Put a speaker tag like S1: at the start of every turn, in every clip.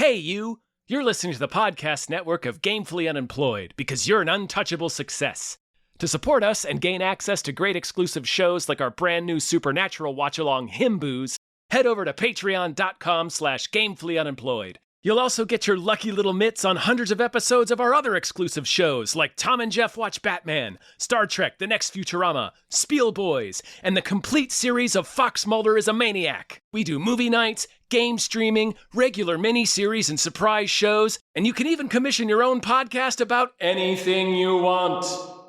S1: Hey, you! You're listening to the podcast network of Gamefully Unemployed because you're an untouchable success. To support us and gain access to great exclusive shows like our brand new Supernatural watch-along Himboos, head over to patreon.com/gamefullyunemployed. You'll also get your lucky little mitts on hundreds of episodes of our other exclusive shows like Tom and Jeff Watch Batman, Star Trek The Next Futurama, Spiel Boys, and the complete series of Fox Mulder is a Maniac. We do movie nights, game streaming, regular mini-series and surprise shows, and you can even commission your own podcast about anything you want,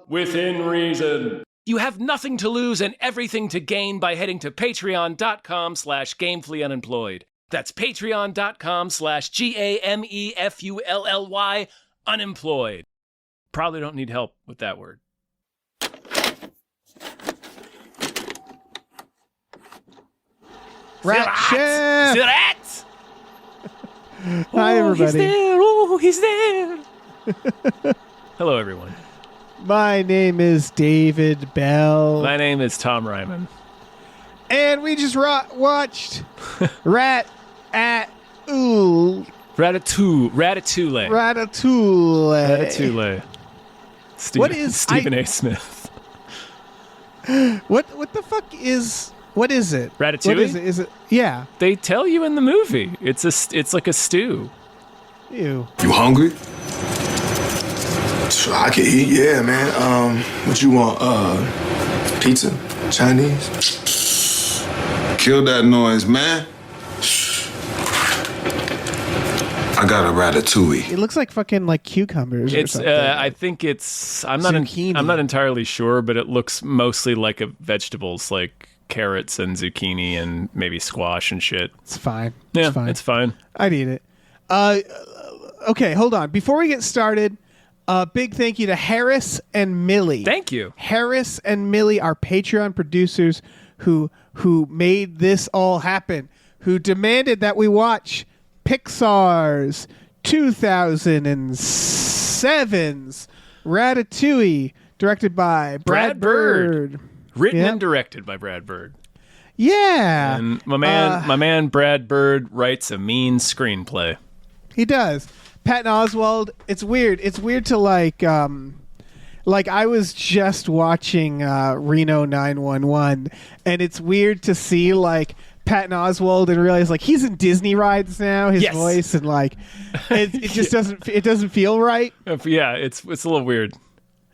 S1: within reason. You have nothing to lose and everything to gain by heading to patreon.com/gamefullyunemployed. That's patreon.com/GAMEFULLY unemployed. Probably don't need help with that word.
S2: Rat Chef!
S1: Rat!
S2: Hi, everybody.
S1: He's there. Oh, he's there. Hello, everyone.
S2: My name is David Bell.
S1: My name is Tom Ryman.
S2: And we just watched Ratatouille.
S1: Ratatouille. Stephen A. Smith.
S2: What the fuck is... What is it?
S1: Ratatouille?
S2: What is it? Is it? Yeah.
S1: They tell you in the movie. It's like a stew.
S2: Ew.
S3: You hungry? I can eat, yeah, man. What you want? Pizza? Chinese?
S4: Kill that noise, man. I got a ratatouille.
S2: It looks like fucking like cucumbers or something.
S1: I think it's... I'm not entirely sure, but it looks mostly like a vegetables, like carrots and zucchini and maybe squash and shit.
S2: It's fine.
S1: Yeah, it's fine.
S2: I'd eat it. Okay, hold on. Before we get started, big thank you to Harris and Millie.
S1: Thank you.
S2: Harris and Millie are Patreon producers who made this all happen, who demanded that we watch Pixar's 2007's Ratatouille, directed by Brad Bird.
S1: Written and directed by Brad Bird.
S2: Yeah.
S1: And my man Brad Bird writes a mean screenplay.
S2: He does. Patton Oswalt. It's weird. It's weird to like I was just watching Reno 911, and it's weird to see like Patton Oswalt and realize like he's in Disney rides now. His voice and like it just doesn't feel right.
S1: Yeah, it's a little weird.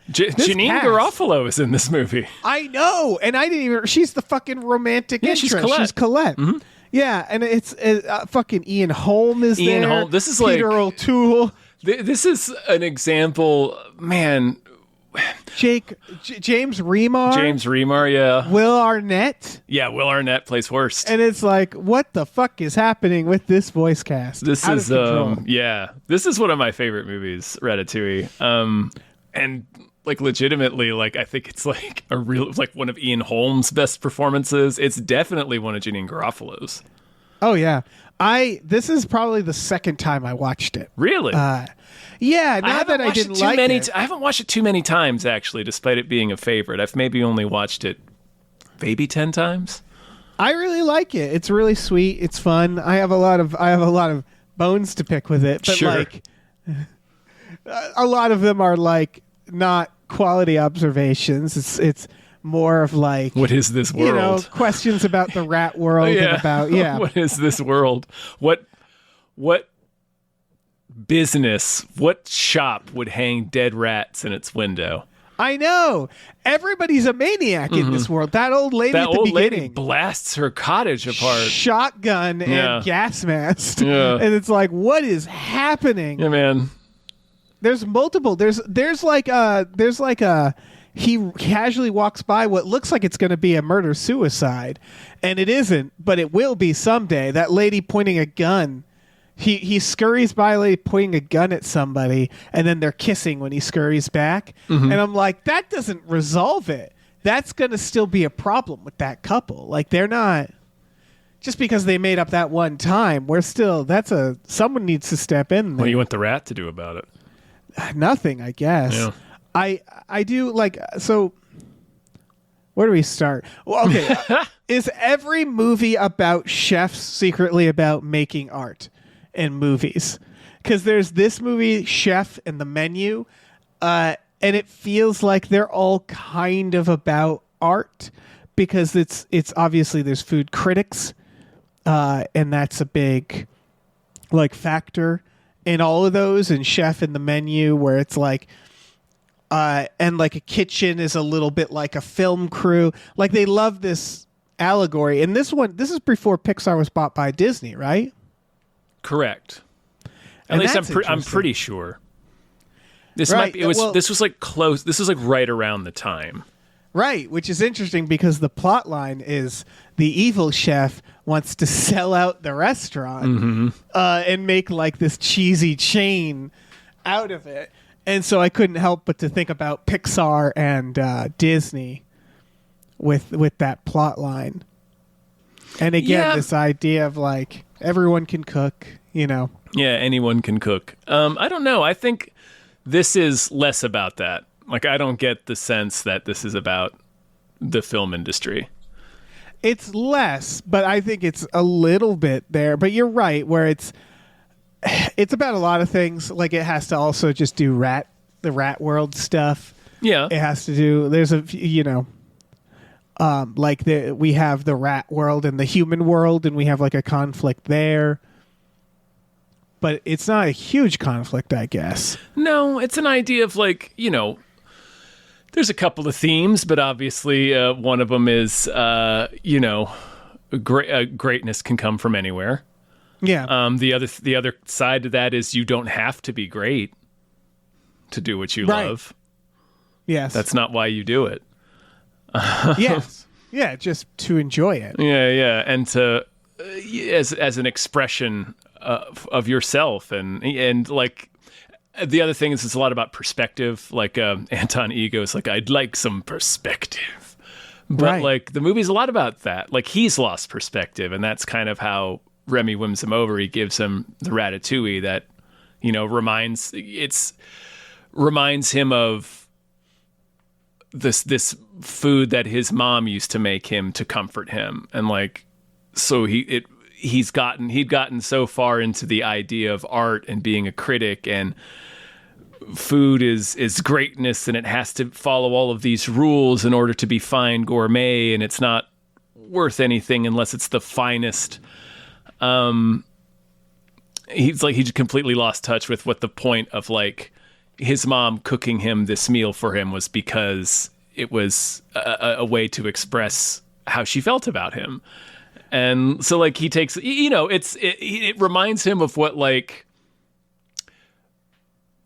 S1: Janine Garofalo is in this movie.
S2: I know, and I didn't even. She's the fucking romantic interest. She's Colette.
S1: Mm-hmm.
S2: Yeah, and it's fucking Ian Holm is there.
S1: Ian Holm. This is
S2: Peter
S1: like
S2: O'Toole.
S1: This is an example, man.
S2: James Remar.
S1: James Remar, yeah.
S2: Will Arnett.
S1: Yeah, Will Arnett plays Worst.
S2: And it's like, what the fuck is happening with this voice cast?
S1: This is this is one of my favorite movies, Ratatouille. And like legitimately, like I think it's like a real like one of Ian Holm's best performances. It's definitely one of Janine Garofalo's.
S2: Oh yeah. This is probably the second time I watched it.
S1: Really?
S2: Yeah, not that I didn't like it.
S1: I haven't watched it too many times, actually, despite it being a favorite. I've maybe only watched it maybe 10 times.
S2: I really like it. It's really sweet. It's fun. I have a lot of bones to pick with it, but like a lot of them are like not quality observations. It's more of like,
S1: what is this world?
S2: You know, questions about the rat world and about what
S1: is this world? What business, what shop would hang dead rats in its window?
S2: I know. Everybody's a maniac in this world. That old lady at the beginning
S1: lady blasts her cottage apart.
S2: Shotgun and gas mask.
S1: Yeah.
S2: And it's like, what is happening?
S1: Yeah, man.
S2: There's multiple. There's like a he casually walks by what looks like it's going to be a murder suicide, and it isn't, but it will be someday. That lady pointing a gun. He scurries by, like, pointing a gun at somebody, and then they're kissing when he scurries back. Mm-hmm. And I'm like, that doesn't resolve it. That's going to still be a problem with that couple. Like, they're not... Just because they made up that one time, we're still... Someone needs to step in there.
S1: What do you want the rat to do about it?
S2: Nothing, I guess.
S1: Yeah.
S2: I do, like... So... Where do we start? Well, okay. Is every movie about chefs secretly about making art? in movies. Because there's this movie, Chef, and The Menu, and it feels like they're all kind of about art, because it's obviously there's food critics, and that's a big like factor in all of those, and Chef and The Menu, where it's like and like a kitchen is a little bit like a film crew. Like they love this allegory. And this is before Pixar was bought by Disney, right?
S1: Correct. At
S2: And
S1: least
S2: that's
S1: I'm pretty sure. This
S2: Right,
S1: this was like close. This was like right around the time.
S2: Right, which is interesting because the plot line is the evil chef wants to sell out the restaurant and make like this cheesy chain out of it. And so I couldn't help but to think about Pixar and Disney with that plot line. And again, this idea of like everyone can cook, you know.
S1: Yeah, anyone can cook. I don't know. I think this is less about that. Like, I don't get the sense that this is about the film industry.
S2: It's less, but I think it's a little bit there. But you're right, where it's about a lot of things. Like, it has to also just do the rat world stuff.
S1: Yeah.
S2: It has to do, there's a, you know, like we have the rat world and the human world, and we have like a conflict there. But it's not a huge conflict, I guess.
S1: No, it's an idea of like, you know, there's a couple of themes, but obviously one of them is, you know, greatness can come from anywhere.
S2: Yeah.
S1: The other side to that is you don't have to be great to do what you
S2: Right.
S1: love.
S2: Yes.
S1: That's not why you do it.
S2: Yes. Yeah, just to enjoy it.
S1: Yeah, and to as an expression of yourself, and like the other thing is it's a lot about perspective. Like Anton Ego is like, I'd like some perspective, but
S2: Right.
S1: like the movie's a lot about that. Like he's lost perspective, and that's kind of how Remy wins him over. He gives him the ratatouille that, you know, reminds him of this food that his mom used to make him to comfort him, and like so he'd gotten so far into the idea of art and being a critic, and food is greatness, and it has to follow all of these rules in order to be fine gourmet, and it's not worth anything unless it's the finest. He's completely lost touch with what the point of like his mom cooking him this meal for him was, because it was a way to express how she felt about him. And so like he takes, you know, it reminds him of what like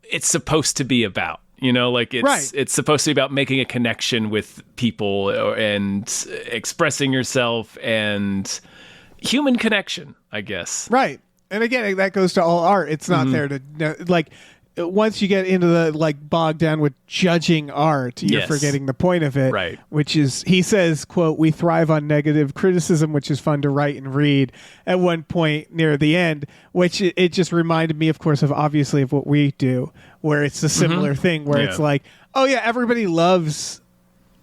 S1: it's supposed to be about, you know, like it's supposed to be about making a connection with people and expressing yourself and human connection, I guess.
S2: Right. And again, that goes to all art. It's not there to like, once you get into the like bogged down with judging art, you're
S1: Yes.
S2: forgetting the point of it.
S1: Right.
S2: Which is, he says, quote, "We thrive on negative criticism, which is fun to write and read," at one point near the end, which it just reminded me, of course, of obviously of what we do, where it's a similar thing where it's like, oh yeah, everybody loves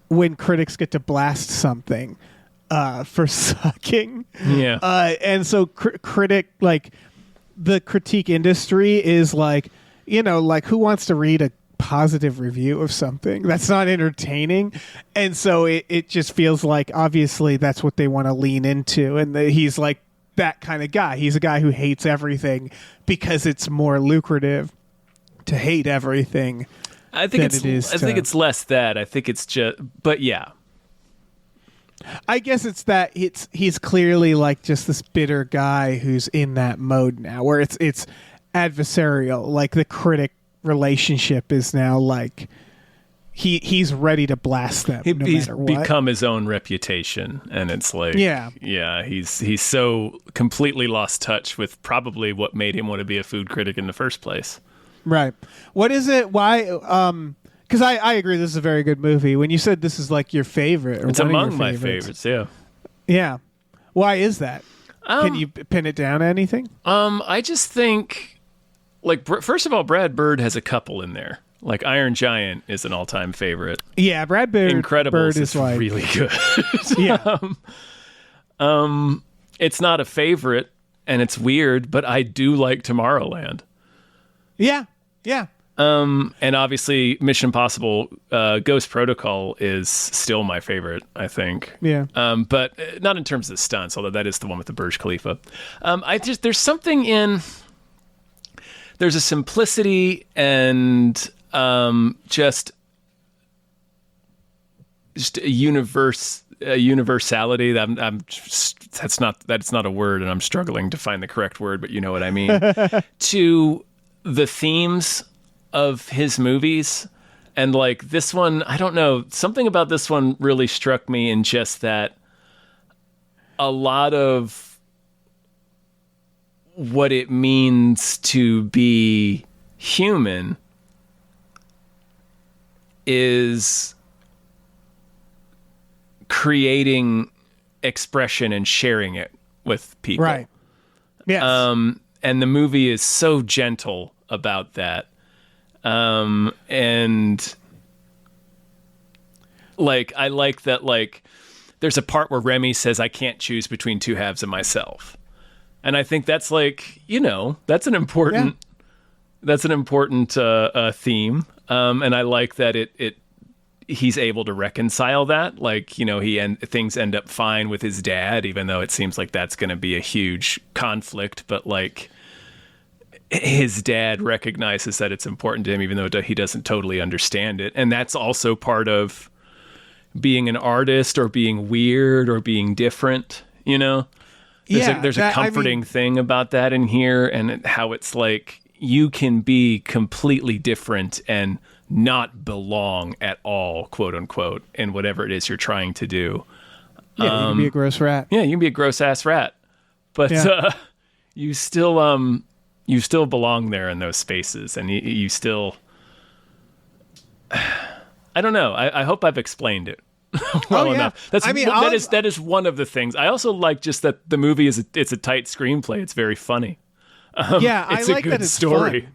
S2: when critics get to blast something for sucking.
S1: Yeah.
S2: And so like the critique industry is like, you know, like who wants to read a positive review of something that's not entertaining? And so it just feels like obviously that's what they want to lean into. And he's like that kind of guy. He's a guy who hates everything because it's more lucrative to hate everything.
S1: I think
S2: than
S1: it's less that. I think it's just, but yeah.
S2: I guess it's that he's clearly like just this bitter guy who's in that mode now where it's adversarial. Like the critic relationship is now like he's ready to blast them.
S1: He's
S2: matter what.
S1: become his own reputation, and it's like, yeah, he's so completely lost touch with probably what made him want to be a food critic in the first place.
S2: Right. What is it? Why? Because I agree, this is a very good movie. When you said this is like your favorite, or
S1: It's
S2: one of
S1: among
S2: your
S1: my
S2: favorites.
S1: favorites. Yeah.
S2: Yeah. Why is that? Can you pin it down to anything?
S1: I just think, like, first of all, Brad Bird has a couple in there. Like Iron Giant is an all-time favorite.
S2: Yeah, Brad Bird.
S1: Incredibles
S2: Bird
S1: is
S2: like
S1: really good.
S2: Yeah.
S1: It's not a favorite, and it's weird, but I do like Tomorrowland.
S2: Yeah.
S1: And obviously Mission Impossible Ghost Protocol is still my favorite, I think.
S2: Yeah.
S1: But not in terms of stunts, although that is the one with the Burj Khalifa. There's a simplicity and just a universality that's not a word, and I'm struggling to find the correct word, but you know what I mean, to the themes of his movies. And like this one, I don't know, something about this one really struck me in just that a lot of what it means to be human is creating expression and sharing it with people.
S2: Right. Yes.
S1: And the movie is so gentle about that. And like, I like that, like, there's a part where Remy says, I can't choose between two halves of myself. And I think that's like, that's an important, theme. And I like that he's able to reconcile that. Like, things end up fine with his dad, even though it seems like that's going to be a huge conflict. But like, his dad recognizes that it's important to him, even though he doesn't totally understand it. And that's also part of being an artist or being weird or being different, There's a comforting thing about that in here, and how it's like you can be completely different and not belong at all, quote unquote, in whatever it is you're trying to do.
S2: Yeah, you can be a gross rat.
S1: Yeah, you can be a gross ass rat, but you still belong there in those spaces, and you still. I don't know. I hope I've explained it well enough. That is one of the things. I also like just that the movie it's a tight screenplay. It's very funny.
S2: I like that it's story. Fun.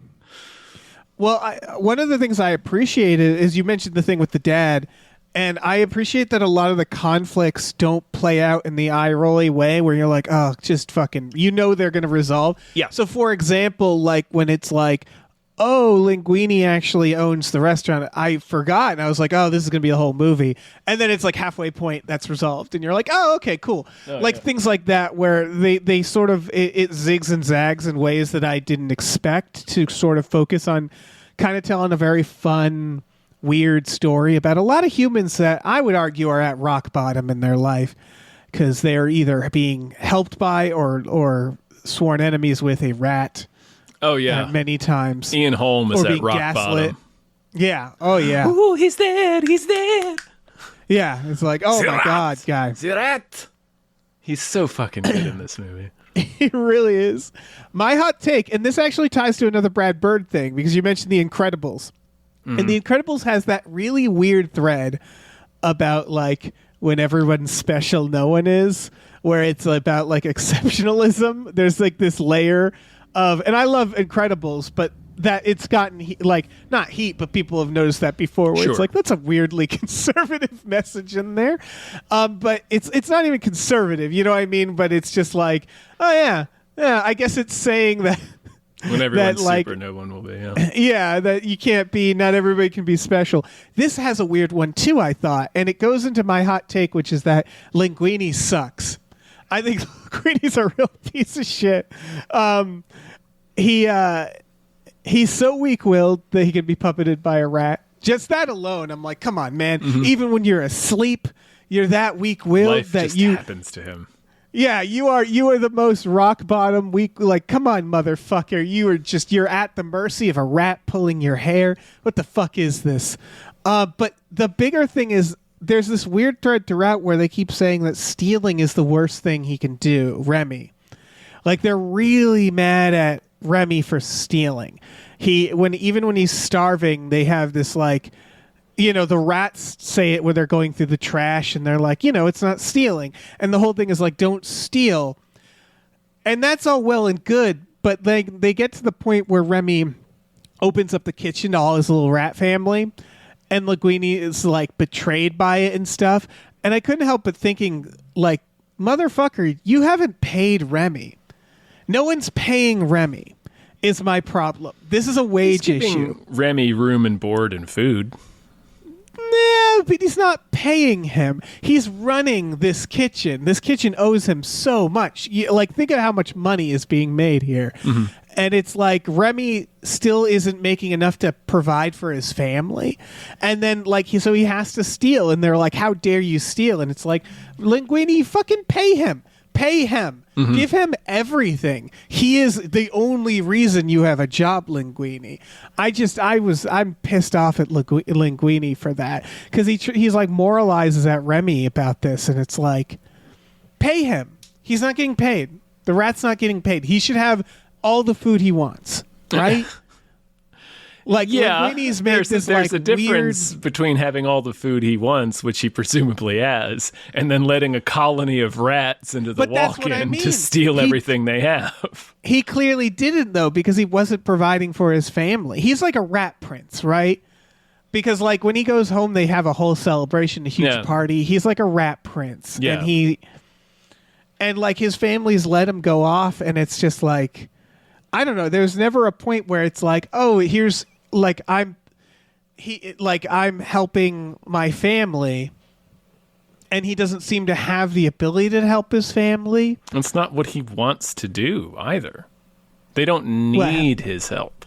S2: Well, one of the things I appreciated is you mentioned the thing with the dad, and I appreciate that a lot of the conflicts don't play out in the eye-rolly way where you're like, oh, just fucking, they're going to resolve.
S1: Yeah.
S2: So, for example, like when it's like, oh, Linguini actually owns the restaurant. I forgot, and I was like, oh, this is going to be a whole movie. And then it's like halfway point that's resolved, and you're like, oh, okay, cool. Things like that where they sort of, it zigs and zags in ways that I didn't expect to sort of focus on kind of telling a very fun, weird story about a lot of humans that I would argue are at rock bottom in their life because they're either being helped by or sworn enemies with a rat.
S1: Oh, yeah.
S2: Many times.
S1: Ian Holm is at rock bottom.
S2: Yeah. Oh, yeah.
S1: Ooh, he's dead. He's dead.
S2: Yeah. It's like, oh, my God, guy.
S1: The rat. He's so fucking good in this movie.
S2: He really is. My hot take, and this actually ties to another Brad Bird thing, because you mentioned The Incredibles. Mm-hmm. And The Incredibles has that really weird thread about, like, when everyone's special, no one is, where it's about, like, exceptionalism. There's, like, this layer of, and I love Incredibles, but that it's gotten not heat, but people have noticed that before, where it's like, that's a weirdly conservative message in there. But it's not even conservative, you know what I mean? But it's just like, oh yeah, I guess it's saying that
S1: when everyone's super, no one will be. Yeah.
S2: Yeah, that you can't be, not everybody can be special. This has a weird one too, I thought, and it goes into my hot take, which is that Linguini sucks. I think Linguini's a real piece of shit. He's so weak-willed that he can be puppeted by a rat. Just that alone, I'm like, come on, man. Mm-hmm. Even when you're asleep, you're that weak-willed.
S1: Life
S2: that
S1: just happens to him.
S2: Yeah, you are the most rock bottom weak. Like, come on, motherfucker. You're at the mercy of a rat pulling your hair. What the fuck is this? But the bigger thing is, there's this weird thread throughout where they keep saying that stealing is the worst thing he can do, Remy. Like, they're really mad at Remy for stealing. Even when he's starving, they have this, like, the rats say it when they're going through the trash, and they're like, it's not stealing. And the whole thing is like, don't steal. And that's all well and good, but they get to the point where Remy opens up the kitchen to all his little rat family, and Linguini is like betrayed by it and stuff. And I couldn't help but thinking, like, motherfucker, you haven't paid Remy. No one's paying Remy. Is my problem. This is a wage issue.
S1: Remy room and board and food.
S2: No, but he's not paying him. He's running this kitchen. This kitchen owes him so much. Think of how much money is being made here. Mm-hmm. And it's like Remy still isn't making enough to provide for his family. And then so he has to steal. And they're like, how dare you steal? And it's like, Linguini, fucking pay him. Pay him. Mm-hmm. Give him everything. He is the only reason you have a job, Linguini. I'm pissed off at Linguini for that because he's like moralizes at Remy about this, and it's like, pay him. He's not getting paid. The rat's not getting paid. He should have all the food he wants, right? Linguini's made
S1: there's a difference between having all the food he wants, which he presumably has, and then letting a colony of rats into the walk-in to steal everything they have.
S2: He clearly didn't, though, because he wasn't providing for his family. He's like a rat prince, right? Because when he goes home, they have a whole celebration, a huge party. He's like a rat prince. Yeah. And his family's let him go off, and it's just like, I don't know. There's never a point where it's like, oh, here's I'm helping my family, and he doesn't seem to have the ability to help his family.
S1: It's not what he wants to do either. They don't need his help.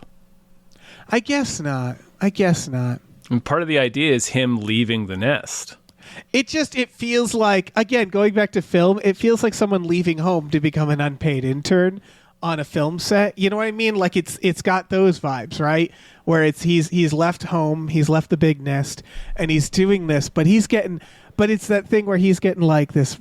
S2: I guess not.
S1: And part of the idea is him leaving the nest.
S2: It feels like, again, going back to film, it feels like someone leaving home to become an unpaid intern on a film set. You know what I mean? It's got those vibes, right? Where he's left home, he's left the big nest, and he's doing this, but it's that thing where he's getting this,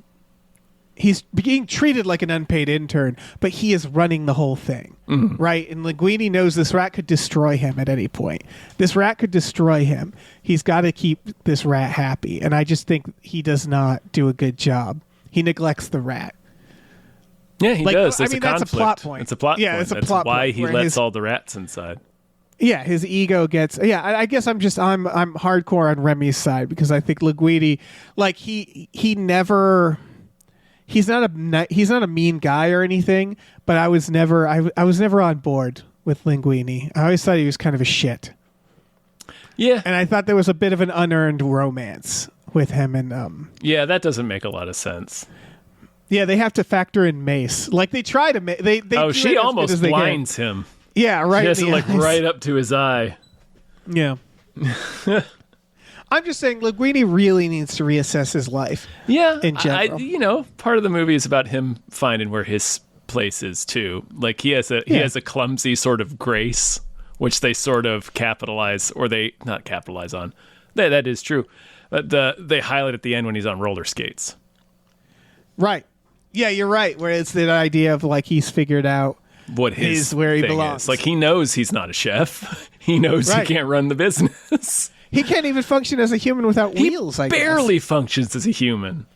S2: he's being treated like an unpaid intern, but he is running the whole thing, right? And Linguini knows this rat could destroy him at any point. This rat could destroy him. He's got to keep this rat happy, and I just think he does not do a good job. He neglects the rat.
S1: Yeah, he does. That's a
S2: plot point.
S1: It's a plot point.
S2: It's a
S1: That's
S2: plot
S1: why
S2: point
S1: he lets all the rats inside.
S2: Yeah, his ego gets. Yeah, I guess I'm hardcore on Remy's side because I think Linguini, he never. He's not a mean guy or anything, but I was never on board with Linguini. I always thought he was kind of a shit.
S1: Yeah,
S2: and I thought there was a bit of an unearned romance with him and.
S1: Yeah, that doesn't make a lot of sense.
S2: Yeah, they have to factor in Mace. They try to make. They
S1: she almost blinds him.
S2: Yeah, right.
S1: She has it right up to his eye.
S2: Yeah. I'm just saying, Linguini really needs to reassess his life.
S1: Yeah,
S2: in general.
S1: Part of the movie is about him finding where his place is too. He has a clumsy sort of grace, which they sort of capitalize, or they not capitalize on. That is true, but they highlight at the end when he's on roller skates.
S2: Right. Yeah, you're right. Where it's the idea of he's figured out
S1: what his
S2: where he
S1: thing
S2: belongs.
S1: Is. He knows he's not a chef. He knows he can't run the business.
S2: He can't even function as a human without wheels. I
S1: barely
S2: guess.
S1: Functions as a human.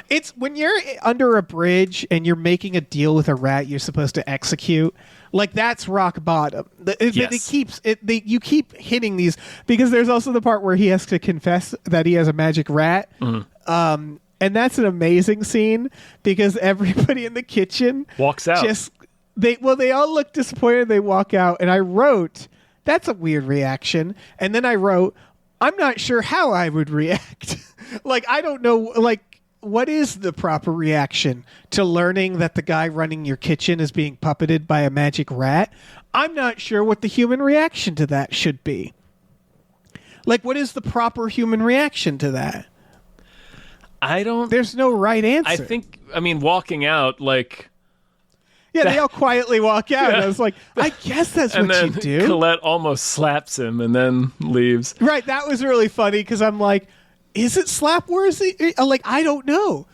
S2: It's when you're under a bridge and you're making a deal with a rat you're supposed to execute. That's rock bottom.
S1: Yes.
S2: You keep hitting these because there's also the part where he has to confess that he has a magic rat. Mm-hmm. And that's an amazing scene because everybody in the kitchen
S1: walks out.
S2: They all look disappointed. They walk out, and I wrote, "That's a weird reaction." And then I wrote, "I'm not sure how I would react." I don't know. What is the proper reaction to learning that the guy running your kitchen is being puppeted by a magic rat? I'm not sure what the human reaction to that should be. What is the proper human reaction to that? There's no right answer.
S1: I think, walking out,
S2: Yeah, they all quietly walk out. Yeah. I was like, I guess that's what you do.
S1: And then Colette almost slaps him and then leaves.
S2: Right, that was really funny because I'm like, is it slap worthy? I don't know.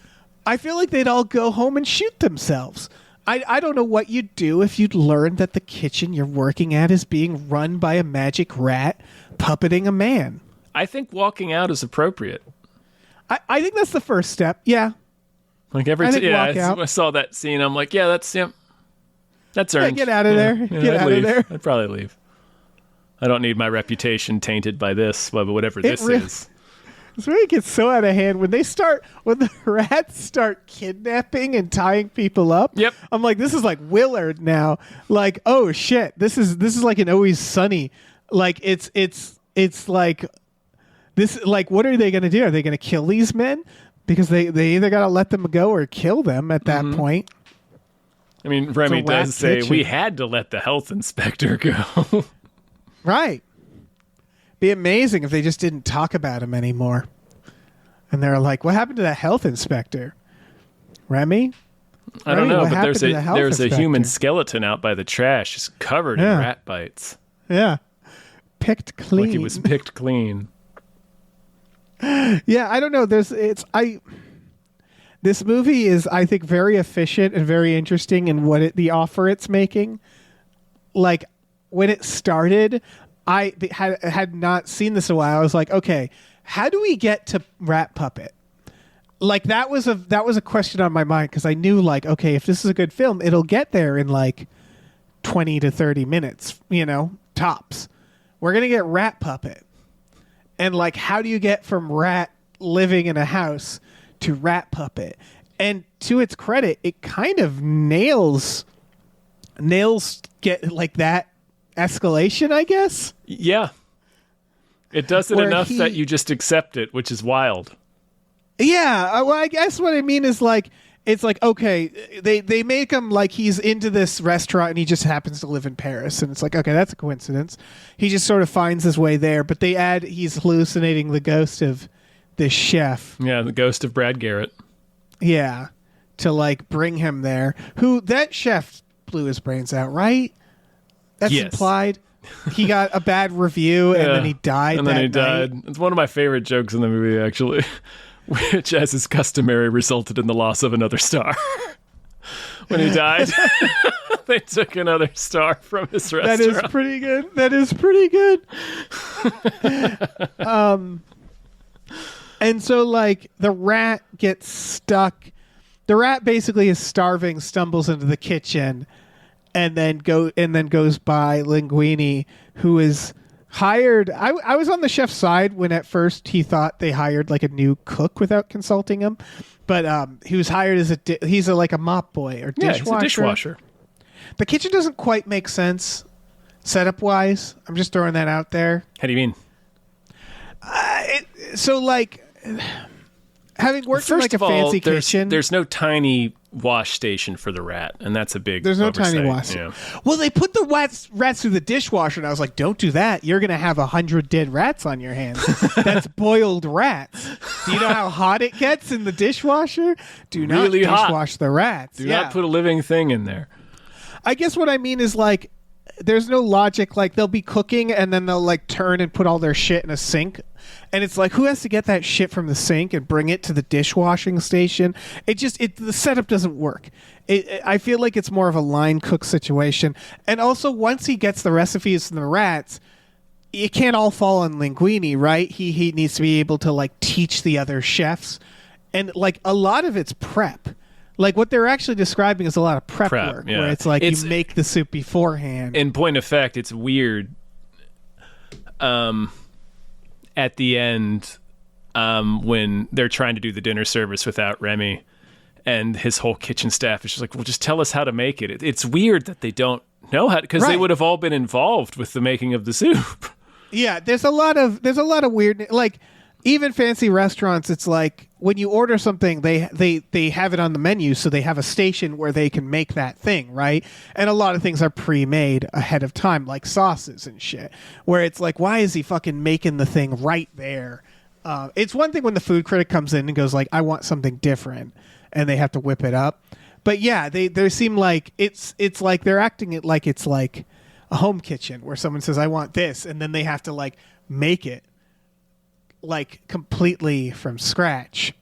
S2: I feel like they'd all go home and shoot themselves. I don't know what you'd do if you'd learned that the kitchen you're working at is being run by a magic rat puppeting a man.
S1: I think walking out is appropriate.
S2: I think that's the first step. Yeah.
S1: I saw that scene. I'm like, that's earned.
S2: Yeah, get out of there. Get out of there.
S1: I'd probably leave. I don't need my reputation tainted by this, whatever this is.
S2: This movie gets so out of hand when the rats start kidnapping and tying people up.
S1: Yep.
S2: I'm like, this is like Willard now. Like, oh shit, this is like an Always Sunny. Like it's like this. Like, what are they going to do? Are they going to kill these men? Because they either got to let them go or kill them at that point.
S1: I mean, Remy
S2: It's a rat
S1: does say
S2: kitchen.
S1: we had to let the health inspector go.
S2: Right. Be amazing if they just didn't talk about him anymore. And they're like, what happened to that health inspector? Remy?
S1: I don't know,
S2: what
S1: but
S2: happened
S1: there's
S2: to the health
S1: a human
S2: inspector?
S1: skeleton out by the trash, just covered in
S2: Yeah.
S1: rat bites,
S2: Yeah. Picked clean.
S1: like it was picked clean.
S2: Yeah, I don't know. This movie is, I think, very efficient and very interesting in the offer it's making. Like, when it started, I had not seen this in a while. I was like, okay, how do we get to Rat Puppet? Like, that was a question on my mind, because I knew, like, okay, if this is a good film, it'll get there in like 20 to 30 minutes, tops. We're gonna get Rat Puppet, and like, how do you get from rat living in a house to Rat Puppet? And to its credit, it kind of nails get like that escalation, I guess.
S1: Yeah, it does it
S2: Where
S1: enough that you just accept it, which is wild.
S2: Yeah, well, I guess what I mean is like, it's like, okay, they make him like he's into this restaurant and he just happens to live in Paris, and it's like, okay, that's a coincidence. He just sort of finds his way there, but they add he's hallucinating the ghost of this chef.
S1: Yeah, the ghost of Brad Garrett.
S2: Yeah, to like bring him there. Who that chef blew his brains out, right? That's
S1: Yes.
S2: implied. He got a bad review and then he died.
S1: And then
S2: that
S1: he
S2: night.
S1: died. It's one of my favorite jokes in the movie, actually, which, as is customary, resulted in the loss of another star. When he died, they took another star from his restaurant.
S2: That is pretty good. That is pretty good. And so, like, the rat gets stuck. The rat basically is starving, stumbles into the kitchen, and then goes by Linguini, who is hired. I was on the chef's side when at first he thought they hired like a new cook without consulting him, but he was hired as he's like a mop boy or dishwasher.
S1: He's a dishwasher.
S2: The kitchen doesn't quite make sense setup wise. I'm just throwing that out there.
S1: How do you mean?
S2: So like, having worked in
S1: First
S2: like a
S1: of all,
S2: fancy kitchen,
S1: there's no tiny wash station for the rat, and that's a big
S2: there's no
S1: oversight.
S2: tiny wash.
S1: Yeah.
S2: Well, they put the rats through the dishwasher, and I was like, don't do that. You're gonna have 100 dead rats on your hands. That's boiled rats. Do you know how hot it gets in the dishwasher? Do not
S1: Really hot.
S2: dishwash the rats.
S1: Do not put a living thing in there.
S2: I guess what I mean is like, there's no logic. Like, they'll be cooking and then they'll like turn and put all their shit in a sink, and it's like, who has to get that shit from the sink and bring it to the dishwashing station? The setup doesn't work. I feel like it's more of a line cook situation. And also, once he gets the recipes from the rats, it can't all fall on Linguini, right? He needs to be able to like teach the other chefs, and like a lot of it's prep. Like, what they're actually describing is a lot of prep work,
S1: yeah.
S2: where it's like
S1: It's-
S2: you make the soup beforehand.
S1: In point of fact, it's weird. At the end, when they're trying to do the dinner service without Remy, and his whole kitchen staff is just like, well, just tell us how to make it. It's weird that they don't know how, because they
S2: Right.
S1: would have all been involved with the making of the soup.
S2: Yeah, there's a lot of weird, like, even fancy restaurants, it's like when you order something, they have it on the menu, so they have a station where they can make that thing, right? And a lot of things are pre-made ahead of time, like sauces and shit, where it's like, why is he fucking making the thing right there? It's one thing when the food critic comes in and goes like, I want something different, and they have to whip it up. But yeah, they seem like it's like they're acting it like it's like a home kitchen where someone says, I want this, and then they have to like make it like completely from scratch.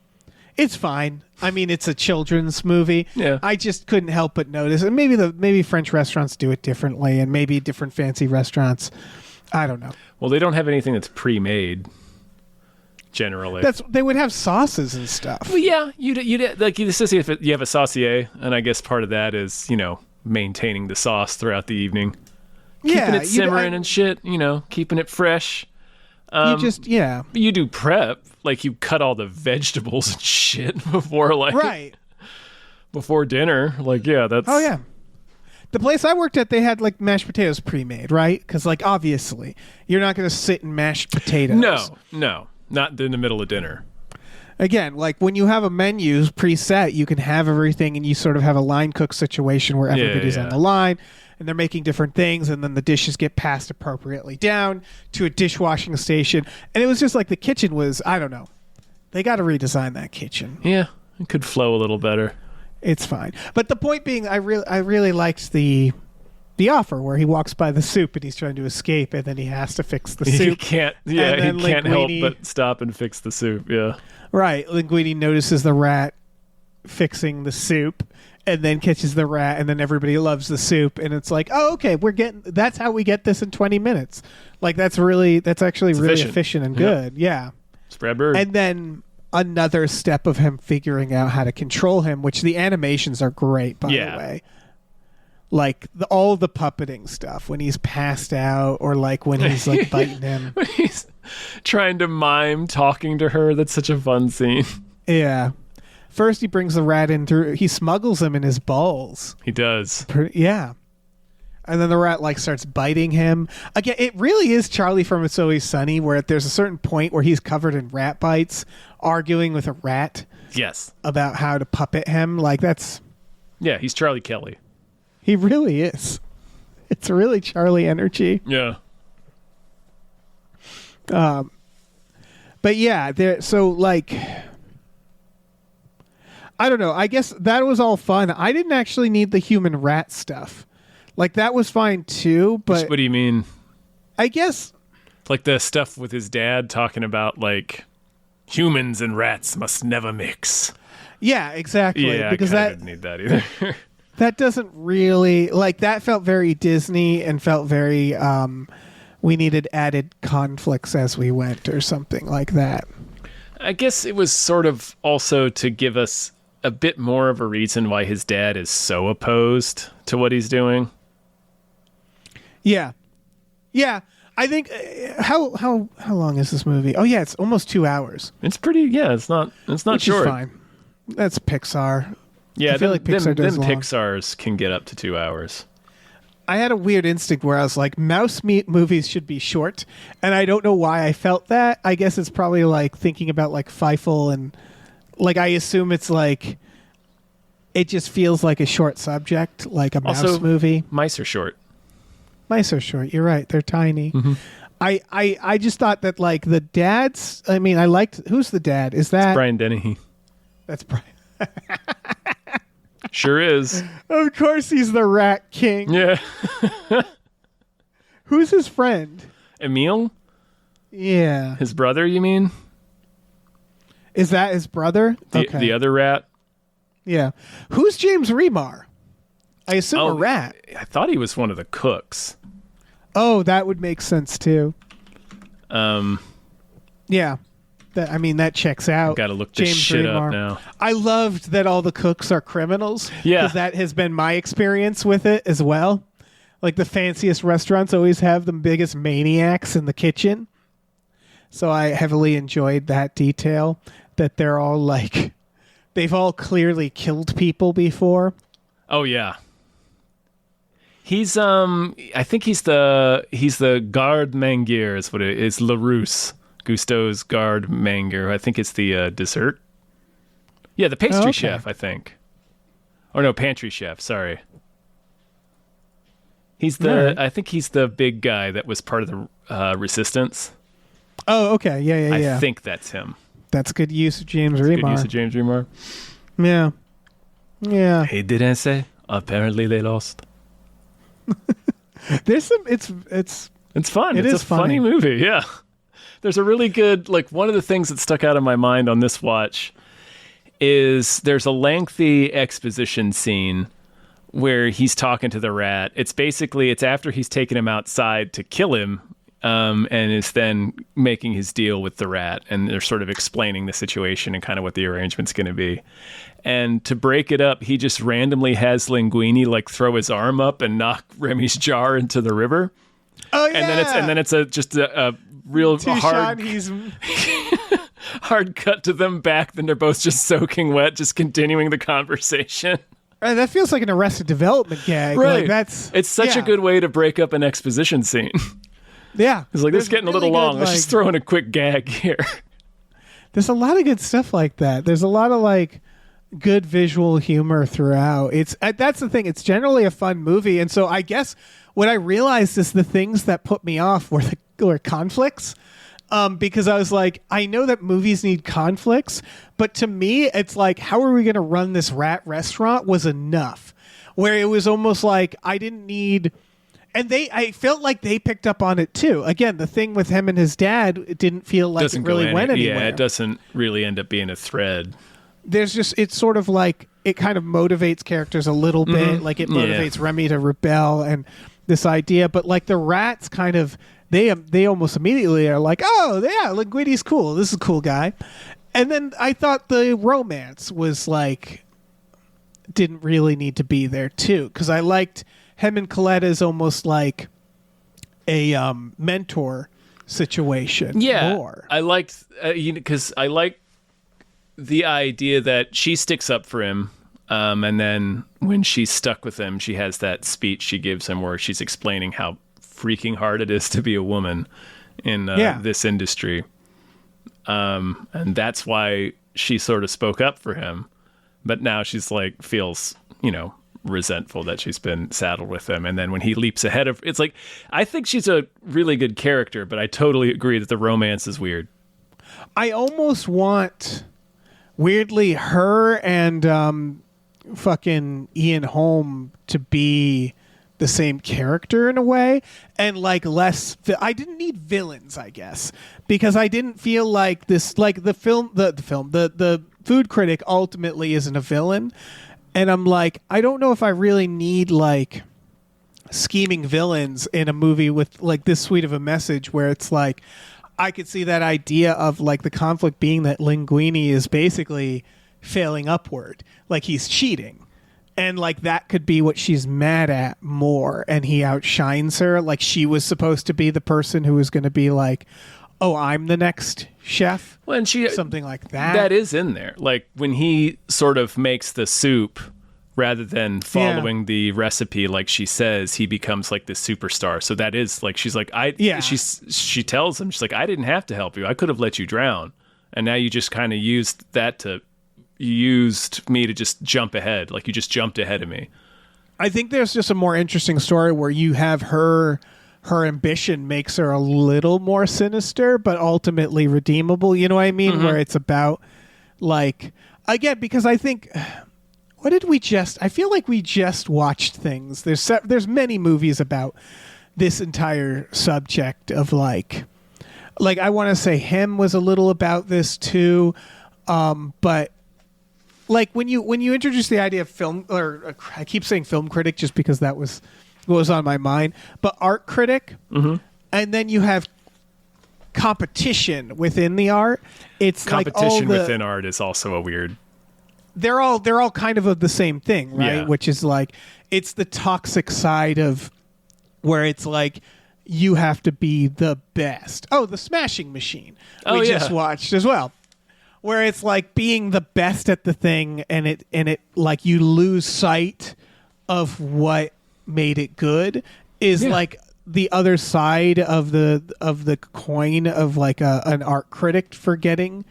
S2: It's fine. I mean, it's a children's movie.
S1: Yeah.
S2: I just couldn't help but notice, and maybe French restaurants do it differently, and maybe different fancy restaurants. I don't know.
S1: Well, they don't have anything that's pre-made. Generally,
S2: They would have sauces and stuff.
S1: well, yeah. You'd like, this is if you have a saucier, and I guess part of that is maintaining the sauce throughout the evening, keeping it simmering and shit. Keeping it fresh.
S2: You just, yeah.
S1: You do prep, like you cut all the vegetables and shit before
S2: Right.
S1: before dinner. Like, yeah, that's...
S2: Oh, yeah. The place I worked at, they had like mashed potatoes pre-made, right? Because like obviously you're not going to sit and mash potatoes.
S1: No, not in the middle of dinner.
S2: Again, like when you have a menu preset, you can have everything, and you sort of have a line cook situation where everybody's on the line, and they're making different things, and then the dishes get passed appropriately down to a dishwashing station. And it was just like the kitchen was, I don't know, they got to redesign that kitchen.
S1: Yeah, it could flow a little better.
S2: It's fine. But the point being, I really liked the offer where he walks by the soup and he's trying to escape, and then he has to fix the soup.
S1: He can't help but stop and fix the soup. Yeah.
S2: Right. Linguini notices the rat fixing the soup and then catches the rat, and then everybody loves the soup, and it's like, oh, okay, that's how we get this in 20 minutes. Like that's actually really efficient and good. Yeah.
S1: Spread bird.
S2: And then another step of him figuring out how to control him, which the animations are great, by the way. Like all the puppeting stuff when he's passed out, or like when he's like biting him.
S1: When he's trying to mime talking to her. That's such a fun scene.
S2: Yeah. First he brings the rat in he smuggles him in his balls.
S1: He does.
S2: Yeah. And then the rat like starts biting him. Again, it really is Charlie from It's Always Sunny, where there's a certain point where he's covered in rat bites, arguing with a rat.
S1: Yes.
S2: About how to puppet him. Like that's...
S1: Yeah, he's Charlie Kelly.
S2: He really is. It's really Charlie energy.
S1: Yeah.
S2: But yeah, so like... I don't know. I guess that was all fun. I didn't actually need the human rat stuff. Like, that was fine, too, but...
S1: What do you mean?
S2: I guess...
S1: Like the stuff with his dad talking about, like, humans and rats must never mix.
S2: Yeah, exactly.
S1: Yeah,
S2: because
S1: I didn't need that either.
S2: That doesn't really... Like, that felt very Disney and felt very... we needed added conflicts as we went or something like that.
S1: I guess it was sort of also to give us a bit more of a reason why his dad is so opposed to what he's doing.
S2: Yeah. Yeah. I think how long is this movie? Oh yeah, it's almost 2 hours.
S1: It's pretty it's not
S2: Which
S1: short.
S2: Is fine. That's Pixar.
S1: Yeah,
S2: I feel like Pixar does long.
S1: Pixar's can get up to 2 hours.
S2: I had a weird instinct where I was like, mouse meat movies should be short, and I don't know why I felt that. I guess it's probably like thinking about like Feifel, and like I assume it's like it just feels like a short subject, like a mouse movie.
S1: Mice are short.
S2: Mice are short. You're right. They're tiny.
S1: Mm-hmm.
S2: I just thought that like the dad's. I mean, I liked. Who's the dad? Is that
S1: it's Brian Dennehy?
S2: That's Brian.
S1: Sure is.
S2: Of course, he's the Rat King.
S1: Yeah.
S2: Who's his friend?
S1: Emil?
S2: Yeah.
S1: His brother, you mean?
S2: Is that his brother?
S1: The other rat?
S2: Yeah. Who's James Remar? I assume a rat.
S1: I thought he was one of the cooks.
S2: Oh, that would make sense too. Yeah. That checks out.
S1: Got to look this shit up now.
S2: I loved that all the cooks are criminals.
S1: Yeah.
S2: Because that has been my experience with it as well. Like the fanciest restaurants always have the biggest maniacs in the kitchen. So I heavily enjoyed that detail that they're all like, they've all clearly killed people before.
S1: Oh yeah. He's I think he's the garde manger is what it is. LaRousse. Gusteau's garde manger. I think it's the dessert. Yeah, the pastry chef, I think. Or no, pantry chef, sorry. I think he's the big guy that was part of the Resistance.
S2: Oh, okay. Yeah.
S1: I think that's him.
S2: That's good use of James Remar.
S1: Good use of James Remar.
S2: Yeah. Yeah.
S1: He didn't say. Apparently they lost.
S2: There's some it's
S1: fun. It's a funny movie, yeah. There's a really good, like, one of the things that stuck out in my mind on this watch is there's a lengthy exposition scene where he's talking to the rat. It's after he's taken him outside to kill him, and is then making his deal with the rat, and they're sort of explaining the situation and kind of what the arrangement's going to be. And to break it up, he just randomly has Linguini like throw his arm up and knock Remy's jar into the river.
S2: Oh yeah.
S1: And then it's just a real
S2: Too
S1: hard,
S2: shot, he's
S1: hard cut to them back. Then they're both just soaking wet, just continuing the conversation.
S2: that feels like an Arrested Development gag.
S1: Right.
S2: Like,
S1: it's such a good way to break up an exposition scene.
S2: Yeah.
S1: It's like, this is getting a little long. Let's just throw in a quick gag here.
S2: There's a lot of good stuff like that. There's a lot of like good visual humor throughout. That's the thing. It's generally a fun movie. And so I guess what I realized is the things that put me off were conflicts. Because I was like, I know that movies need conflicts, but to me, it's like, how are we going to run this rat restaurant was enough. Where it was almost like I didn't need, and I felt like they picked up on it too. Again, the thing with him and his dad, it didn't feel like it really went anywhere.
S1: Yeah, it doesn't really end up being a thread.
S2: It's sort of like, it kind of motivates characters a little bit. Like it motivates Remy to rebel and this idea, but like the rats kind of, they almost immediately are like, oh yeah, Linguini's cool. This is a cool guy. And then I thought the romance was like, didn't really need to be there too. Cause I liked him and Colette as almost like a mentor situation.
S1: Yeah.
S2: More.
S1: I liked, cause I like the idea that she sticks up for him. And then when she's stuck with him, she has that speech she gives him where she's explaining how freaking hard it is to be a woman in this industry. And that's why she sort of spoke up for him. But now she's like, feels, resentful that she's been saddled with him. And then when he leaps ahead of, it's like, I think she's a really good character, but I totally agree that the romance is weird.
S2: I almost want, weirdly, her and fucking Ian Holm to be the same character in a way, and like less. I didn't need villains, I guess, because I didn't feel like this. Like the food critic ultimately isn't a villain, and I'm like, I don't know if I really need like scheming villains in a movie with like this sweet of a message where it's like, I could see that idea of like the conflict being that Linguini is basically failing upward, like he's cheating. And like that could be what she's mad at more, and he outshines her. Like she was supposed to be the person who was going to be like, "Oh, I'm the next chef."
S1: Well, and
S2: something like that.
S1: That is in there. Like when he sort of makes the soup rather than following the recipe, like she says, he becomes like this superstar. So that is like she's like she tells him, she's like, I didn't have to help you. I could have let you drown, and now you just kind of used me to just jump ahead. Like you just jumped ahead of me.
S2: I think there's just a more interesting story where you have her ambition makes her a little more sinister, but ultimately redeemable. You know what I mean?
S1: Mm-hmm.
S2: Where it's about like, again, because I think, I feel like we just watched things. There's many movies about this entire subject of like I want to say Him was a little about this too. But like when you introduce the idea of film, or I keep saying film critic just because that was what was on my mind, but art critic, and then you have competition within the art. It's
S1: competition within art is also a weird.
S2: They're all kind of the same thing, right?
S1: Yeah.
S2: Which is like it's the toxic side of where it's like you have to be the best. Oh, The Smashing Machine. We just watched as well. Where it's like being the best at the thing, and it like you lose sight of what made it good is like the other side of the coin of like an art critic forgetting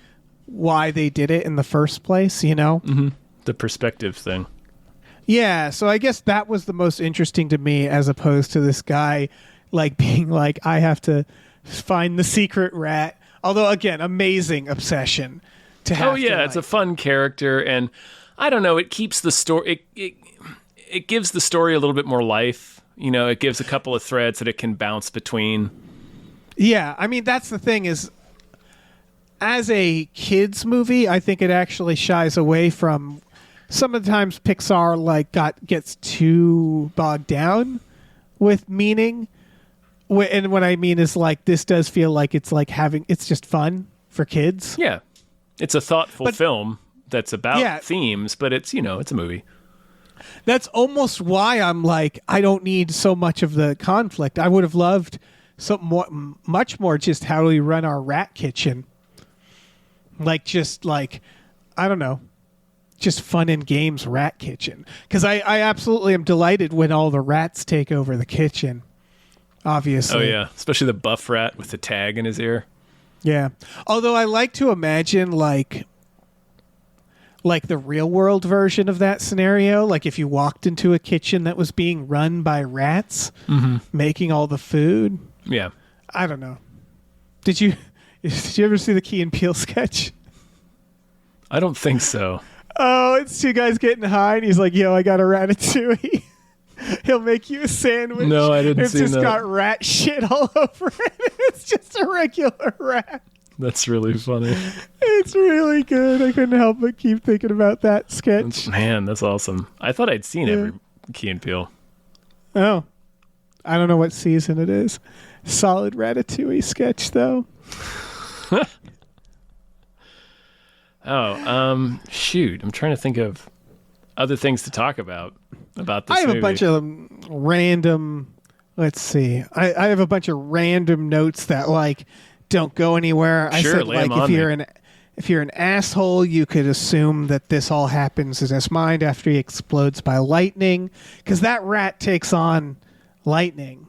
S2: why they did it in the first place,
S1: Mm-hmm. The perspective thing.
S2: Yeah, so I guess that was the most interesting to me, as opposed to this guy like being like, I have to find the secret rat. Although again, amazing obsession.
S1: It's a fun character, and I don't know, it keeps the story it gives the story a little bit more life. It gives a couple of threads that it can bounce between. Yeah,
S2: I mean that's the thing is, as a kids movie, I think it actually shies away from some of the times Pixar gets too bogged down with meaning. And what I mean is like this does feel like it's just fun for kids.
S1: Yeah. It's a thoughtful film that's about themes, but it's, it's a movie.
S2: That's almost why I'm like, I don't need so much of the conflict. I would have loved So much more just how do we run our rat kitchen? Like just like, I don't know, just fun and games rat kitchen. Because I absolutely am delighted when all the rats take over the kitchen. Obviously.
S1: Oh yeah, especially the buff rat with the tag in his ear.
S2: Yeah. Although I like to imagine like the real world version of that scenario, like if you walked into a kitchen that was being run by rats making all the food.
S1: Yeah.
S2: I don't know. Did you ever see the Key and Peele sketch?
S1: I don't think so.
S2: Oh, it's two guys getting high and he's like, "Yo, I got a ratatouille." He'll make you a sandwich.
S1: No, I didn't see that.
S2: It's just got rat shit all over it. It's just a regular rat.
S1: That's really funny.
S2: It's really good. I couldn't help but keep thinking about that sketch.
S1: Man, that's awesome. I thought I'd seen every Key and Peele.
S2: Oh, I don't know what season it is. Solid Ratatouille sketch, though.
S1: Shoot. I'm trying to think of other things to talk about this
S2: I have
S1: movie.
S2: a bunch of random. Let's see. I have a bunch of random notes that like don't go anywhere. I
S1: Sure,
S2: said
S1: lay 'em
S2: like
S1: on me.
S2: if you're an asshole, you could assume that this all happens in his mind after he explodes by lightning, because that rat takes on lightning,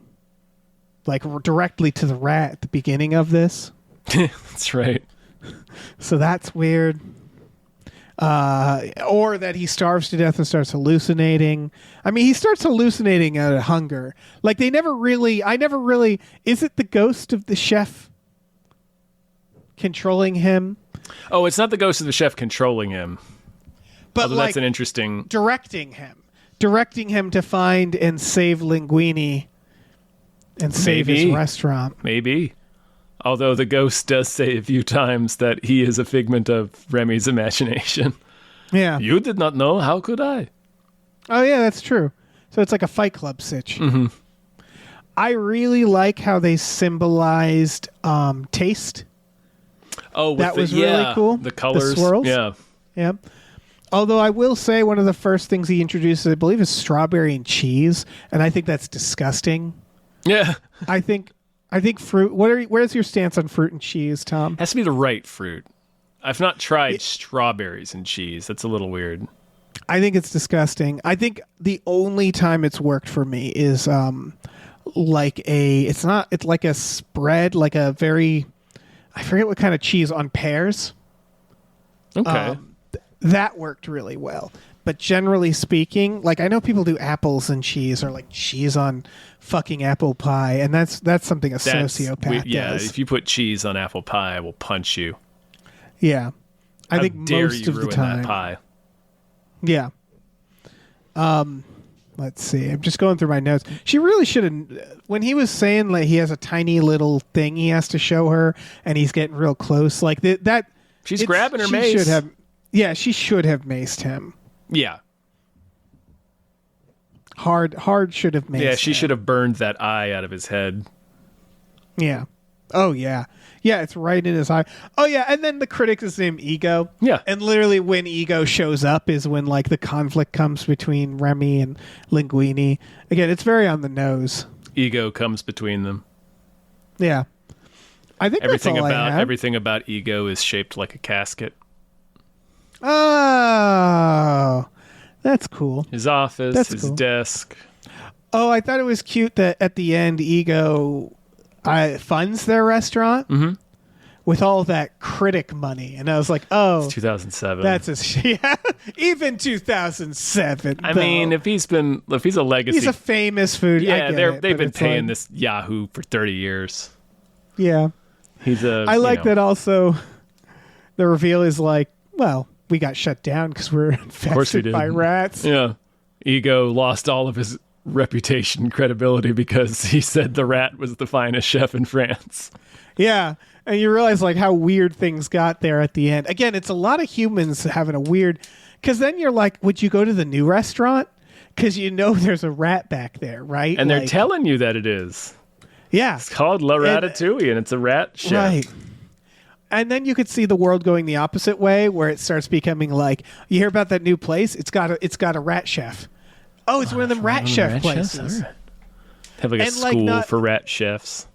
S2: like directly to the rat at the beginning of this.
S1: That's right.
S2: So that's weird. Or that he starves to death and starts hallucinating. I mean, he starts hallucinating out of hunger. Like I never really, is it the ghost of the chef controlling him?
S1: Oh, it's not the ghost of the chef controlling him.
S2: But
S1: Although
S2: like
S1: that's an interesting...
S2: directing him to find and save Linguini and save his
S1: Maybe.
S2: restaurant.
S1: Maybe. Although the ghost does say a few times that he is a figment of Remy's imagination.
S2: Yeah.
S1: You did not know? How could I?
S2: Oh, yeah, that's true. So it's like a Fight Club sitch. Mm-hmm. I really like how they symbolized taste.
S1: Oh, with
S2: That was really cool.
S1: The colors.
S2: The swirls.
S1: Yeah.
S2: Yeah. Although I will say one of the first things he introduces, I believe, is strawberry and cheese, and I think that's disgusting.
S1: Yeah.
S2: I think fruit. Where's your stance on fruit and cheese, Tom?
S1: Has to be the right fruit. I've not tried strawberries and cheese. That's a little weird.
S2: I think it's disgusting. I think the only time it's worked for me is it's like a spread, like a very, I forget what kind of cheese on pears.
S1: Okay.
S2: That worked really well. But generally speaking, like I know people do apples and cheese or like cheese on fucking apple pie, and that's something a sociopath does.
S1: If you put cheese on apple pie, I will punch you.
S2: Yeah. I
S1: How
S2: think
S1: dare
S2: most
S1: you
S2: of the
S1: ruin
S2: time.
S1: that pie.
S2: Yeah. Let's see. I'm just going through my notes. She really should have. When he was saying like he has a tiny little thing he has to show her, and he's getting real close, like that.
S1: She's grabbing her mace.
S2: Should have. Yeah, she should have maced him.
S1: Yeah.
S2: Hard should have maced.
S1: Yeah, she
S2: him.
S1: should have burned that eye out of his head.
S2: Yeah. Oh yeah. Yeah, it's right in his eye. Oh yeah, and then the critic is named Ego.
S1: Yeah.
S2: And literally when Ego shows up is when like the conflict comes between Remy and Linguini. Again, it's very on the nose.
S1: Ego comes between them.
S2: Yeah. I think
S1: Everything
S2: that's all I have.
S1: everything about Ego is shaped like a casket.
S2: Oh, that's cool.
S1: His office,
S2: That's
S1: his
S2: cool.
S1: desk.
S2: Oh, I thought it was cute that at the end Ego funds their restaurant with all that critic money, and I was like, oh,
S1: 2007.
S2: that's yeah, even 2007.
S1: I
S2: though.
S1: mean, if he's a legacy,
S2: he's a famous food. I
S1: yeah,
S2: get it,
S1: they've
S2: but
S1: been
S2: it's
S1: paying
S2: like-
S1: this Yahoo for 30 years.
S2: Yeah,
S1: He's a.
S2: I like that. Also, the reveal is like, well, we got shut down because we're
S1: course we
S2: infested
S1: did.
S2: by rats.
S1: Yeah, Ego lost all of his reputation and credibility because he said the rat was the finest chef in France.
S2: Yeah. And you realize like how weird things got there at the end. Again, it's a lot of humans having a weird, because then you're like, would you go to the new restaurant? Because you know there's a rat back there, right?
S1: And they're
S2: Like,
S1: telling you that it is.
S2: yeah,
S1: It's called La Ratatouille, and it's a rat chef.
S2: right. And then you could see the world going the opposite way, where it starts becoming like, you hear about that new place? It's got a rat chef. Oh, it's one of them rat chef places.
S1: All right. Have like a
S2: And, like,
S1: school
S2: not-
S1: for rat chefs.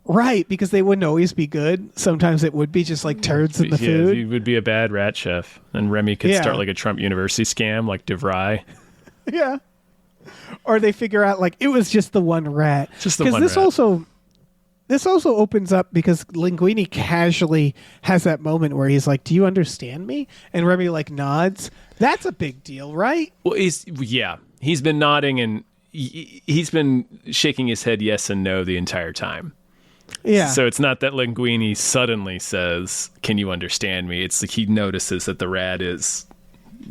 S2: Right, because they wouldn't always be good. Sometimes it would be just like turds in the food.
S1: He would be a bad rat chef. And Remy could start like a Trump University scam like DeVry.
S2: Yeah. Or they figure out like it was just the one rat.
S1: Just the one
S2: this
S1: rat.
S2: This also opens up because Linguini casually has that moment where he's like, "Do you understand me?" And Remy like nods. That's a big deal, right?
S1: Well, he's been nodding and he's been shaking his head yes and no the entire time.
S2: Yeah.
S1: So it's not that Linguini suddenly says, "Can you understand me?" It's like he notices that the rat is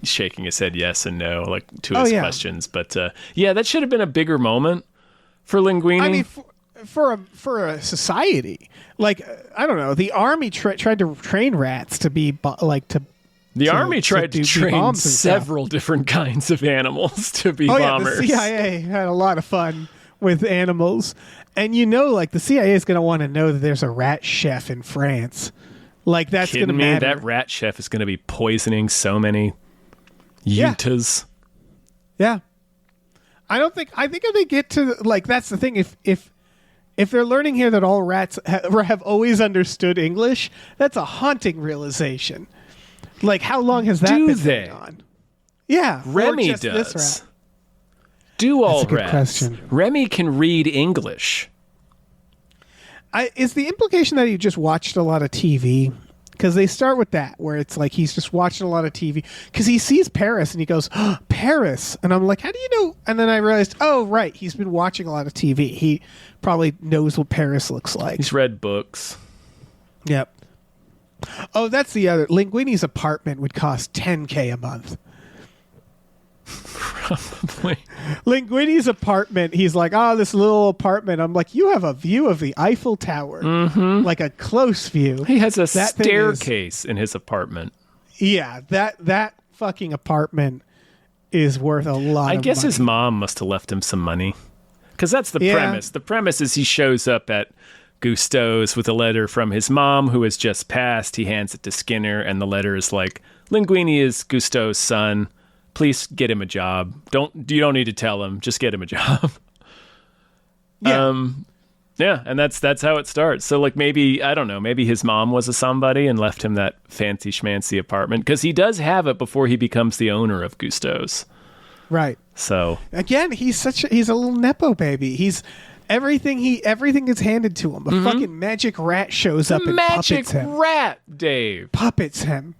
S1: shaking his head yes and no, like to his questions. But that should have been a bigger moment for Linguini.
S2: I mean, for a society, like I don't know, the army tried to train rats to be
S1: the army tried to train several different kinds of animals to be bombers.
S2: The CIA had a lot of fun with animals. And like the CIA is going to want to know that there's a rat chef in France. Like that's going to matter.
S1: That rat chef is going to be poisoning so many Utahs.
S2: Yeah. I think if they get to like that's the thing. If they're learning here that all rats have always understood English, that's a haunting realization. Like how long has that been going on? Yeah,
S1: Remy does.
S2: This rat.
S1: Do all
S2: That's a good
S1: rats.
S2: question.
S1: Remy can read English.
S2: Is the implication that he just watched a lot of TV? Because they start with that, where it's like he's just watching a lot of TV. Because he sees Paris and he goes, oh, Paris. And I'm like, how do you know? And then I realized, oh, right. He's been watching a lot of TV. He probably knows what Paris looks like.
S1: He's read books.
S2: Yep. Oh, that's the other. Linguini's apartment would cost $10K a month.
S1: Probably.
S2: Linguini's apartment, he's like, this little apartment. I'm like, you have a view of the Eiffel Tower. Mm-hmm. Like a close view.
S1: He has a staircase in his apartment.
S2: Yeah, that fucking apartment is worth a lot of
S1: I guess
S2: money.
S1: his mom must have left him some money. Because that's the premise. The premise is he shows up at Gusteau's with a letter from his mom who has just passed. He hands it to Skinner, and the letter is like, Linguini is Gusteau's son. Please get him a job. You don't need to tell him. Just get him a job.
S2: Yeah.
S1: And that's how it starts. So like maybe, I don't know, maybe his mom was a somebody and left him that fancy schmancy apartment because he does have it before he becomes the owner of Gusteau's.
S2: Right.
S1: So
S2: again, he's a little nepo baby. He's everything is handed to him. A fucking magic rat shows up and puppets him.
S1: Magic rat, Dave.
S2: Puppets him.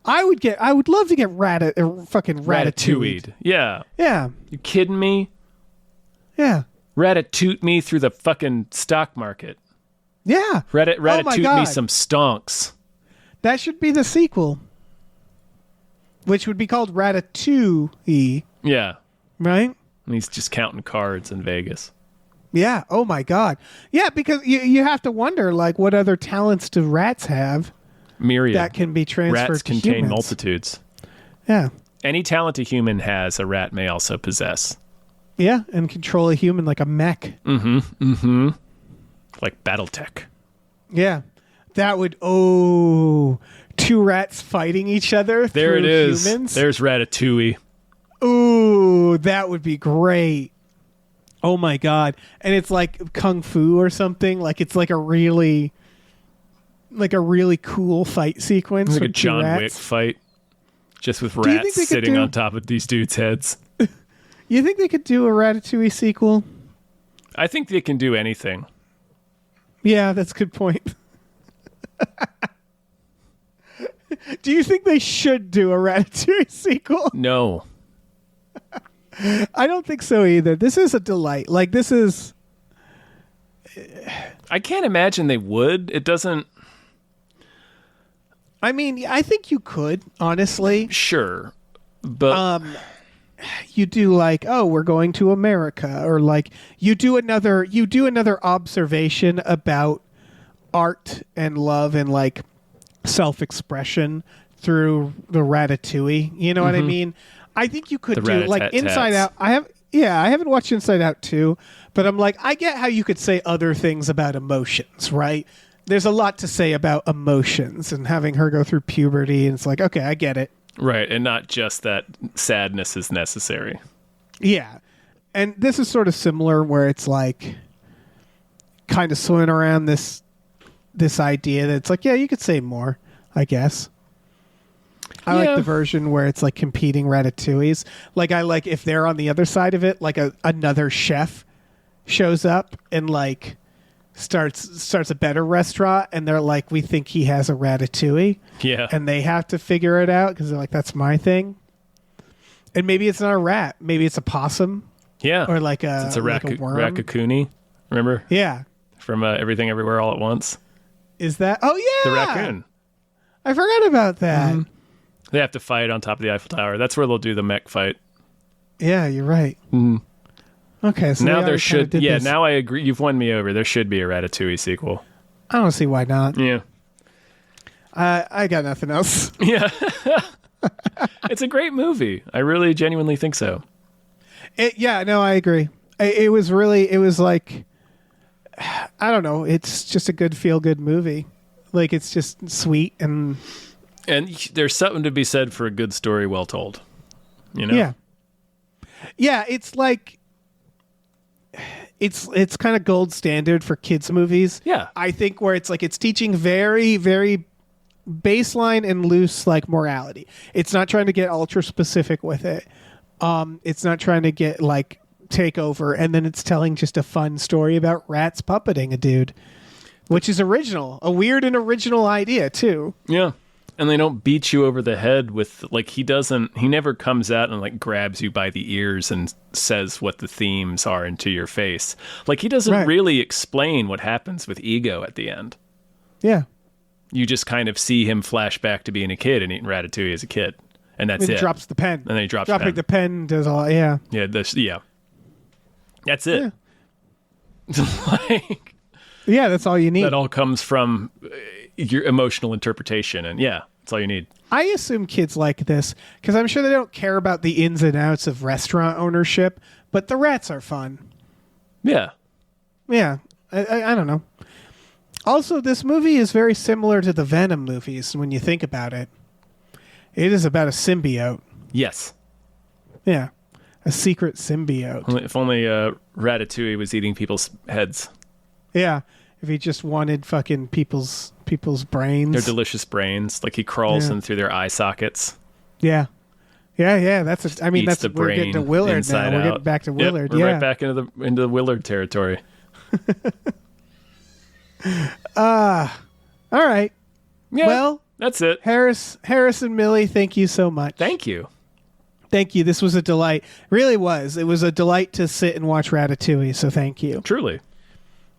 S2: I would love to get fucking ratatouille'd.
S1: Yeah.
S2: Yeah.
S1: You kidding me?
S2: Yeah.
S1: Ratatouille me through the fucking stock market.
S2: Yeah.
S1: Ratatouille me some stonks.
S2: That should be the sequel. Which would be called Ratatouille.
S1: Yeah.
S2: Right?
S1: And he's just counting cards in Vegas.
S2: Yeah. Oh my God. Yeah, because you have to wonder, like, what other talents do rats have?
S1: Myriad.
S2: That can be transferred
S1: Rats
S2: to
S1: contain
S2: humans.
S1: multitudes.
S2: Yeah.
S1: Any talent a human has, a rat may also possess.
S2: Yeah, and control a human like a mech.
S1: Like Battletech.
S2: Yeah. That would, two rats fighting each other
S1: There
S2: through
S1: it is.
S2: humans.
S1: There's Ratatouille.
S2: Ooh, that would be great. Oh my God. And it's like Kung Fu or something. Like it's like a really cool fight sequence.
S1: Like a
S2: with two
S1: John
S2: rats.
S1: Wick fight. Just with
S2: you think
S1: rats
S2: they could
S1: sitting
S2: do-
S1: on top of these dudes' heads.
S2: You think they could do a Ratatouille sequel?
S1: I think they can do anything.
S2: Yeah, that's a good point. Do you think they should do a Ratatouille sequel?
S1: No.
S2: I don't think so either. This is a delight. Like, this is...
S1: I can't imagine they would. It doesn't...
S2: I mean, I think you could, honestly.
S1: Sure. But...
S2: You do like, we're going to America, or like you do another observation about art and love and like self-expression through the Ratatouille. You know what I mean? I think you could do like Inside Out. I haven't watched Inside Out 2, but I'm like, I get how you could say other things about emotions, right? There's a lot to say about emotions and having her go through puberty, and it's like, okay, I get it.
S1: Right, and not just that sadness is necessary.
S2: Yeah. And this is sort of similar where it's like kind of swimming around this idea that it's like, yeah, you could say more, I guess. I like the version where it's like competing ratatouilles. Like I like if they're on the other side of it, like another chef shows up and like starts a better restaurant, and they're like, we think he has a ratatouille.
S1: Yeah.
S2: And they have to figure it out because they're like, that's my thing. And maybe it's not a rat. Maybe it's a possum.
S1: Yeah.
S2: Or like
S1: it's a
S2: like a worm.
S1: raccoon. Remember?
S2: Yeah.
S1: From Everything Everywhere All at Once.
S2: Is that? Oh yeah.
S1: The raccoon.
S2: I forgot about that.
S1: Mm-hmm. They have to fight on top of the Eiffel Tower. That's where they'll do the mech fight.
S2: Yeah, you're right. Okay, so
S1: now there should. Yeah,
S2: this.
S1: now I agree. You've won me over. There should be a Ratatouille sequel.
S2: I don't see why not.
S1: Yeah.
S2: I got nothing else.
S1: Yeah. It's a great movie. I really genuinely think so.
S2: I agree. It was like, I don't know. It's just a good feel-good movie. Like, it's just sweet and
S1: there's something to be said for a good story well told. You know?
S2: Yeah. Yeah, it's like it's kind of gold standard for kids movies.
S1: Yeah.
S2: I think where it's like it's teaching very, very baseline and loose like morality. It's not trying to get ultra specific with it. It's not trying to get like take over, and then it's telling just a fun story about rats puppeting a dude, which is original, a weird and original idea too.
S1: Yeah. And they don't beat you over the head with, like, he never comes out and, like, grabs you by the ears and says what the themes are into your face. Like, he doesn't really explain what happens with Ego at the end.
S2: Yeah.
S1: You just kind of see him flash back to being a kid and eating Ratatouille as a kid. And that's it.
S2: He drops the pen.
S1: And then he drops
S2: Dropping the pen does all, yeah.
S1: Yeah, that's it.
S2: Yeah.
S1: Like,
S2: yeah, that's all you need.
S1: that all comes from your emotional interpretation, and that's all you need.
S2: I assume kids like this because I'm sure they don't care about the ins and outs of restaurant ownership, but the rats are fun.
S1: Yeah.
S2: Yeah, I don't know. Also, this movie is very similar to the Venom movies when you think about it. It is about a symbiote.
S1: Yes.
S2: Yeah, a secret symbiote.
S1: If only Ratatouille was eating people's heads.
S2: Yeah, if he just wanted fucking people's brains.
S1: Their delicious brains. Like he crawls in through their eye sockets.
S2: Yeah. That's we're getting to Willard now. We're getting back to Willard.
S1: We're right back into the Willard territory.
S2: All right.
S1: Yeah,
S2: well,
S1: that's it.
S2: Harris and Millie, thank you so much.
S1: Thank you.
S2: Thank you. This was a delight. Really was. It was a delight to sit and watch Ratatouille, so thank you.
S1: Truly.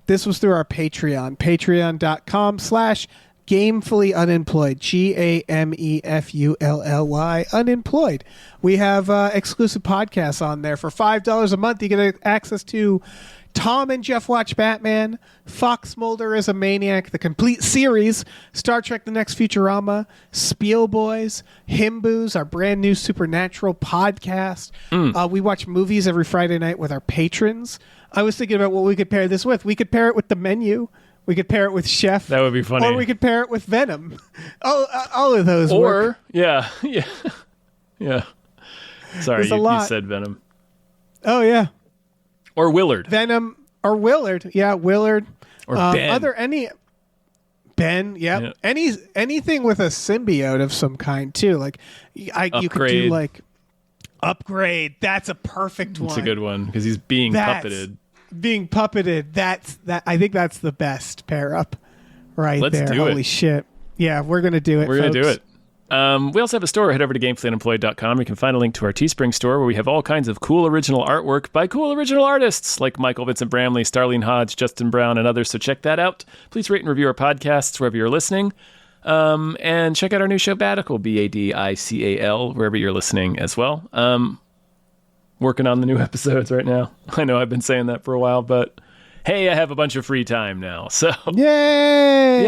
S2: This was through our Patreon, patreon.com/gamefully unemployed, GAMEFULLY unemployed. We have exclusive podcasts on there. For $5 a month, you get access to Tom and Jeff Watch Batman, Fox Mulder is a Maniac, the complete series, Star Trek The Next Futurama, Spiel Boys, Himboos, our brand new Supernatural podcast. We watch movies every Friday night with our patrons. I was thinking about what we could pair this with. We could pair it with The Menu. We could pair it with Chef.
S1: That would be funny.
S2: Or we could pair it with Venom. All of those
S1: Or,
S2: work.
S1: yeah. Sorry, you said Venom.
S2: Oh, yeah.
S1: Or Willard.
S2: Venom or Willard. Yeah, Willard.
S1: Or Ben.
S2: Are there any... Ben, yep. Yeah. Anything with a symbiote of some kind, too. Like, you could do, like... Upgrade. That's a perfect one.
S1: It's a good one, because he's being puppeted.
S2: Being puppeted. I think that's the best pair up right
S1: Let's
S2: there.
S1: do
S2: Holy
S1: it.
S2: shit. Yeah, we're going to do it,
S1: We're going to do
S2: folks.
S1: it. We also have a store. Head over to gamefullyunemployed.com. You can find a link to our Teespring store where we have all kinds of cool original artwork by cool original artists like Michael Vincent Bramley, Starlene Hodge, Justin Brown, and others. So check that out. Please rate and review our podcasts wherever you're listening. And check out our new show, Badical, BADICAL, wherever you're listening as well. Working on the new episodes right now. I know I've been saying that for a while, but hey, I have a bunch of free time now. So
S2: Yay!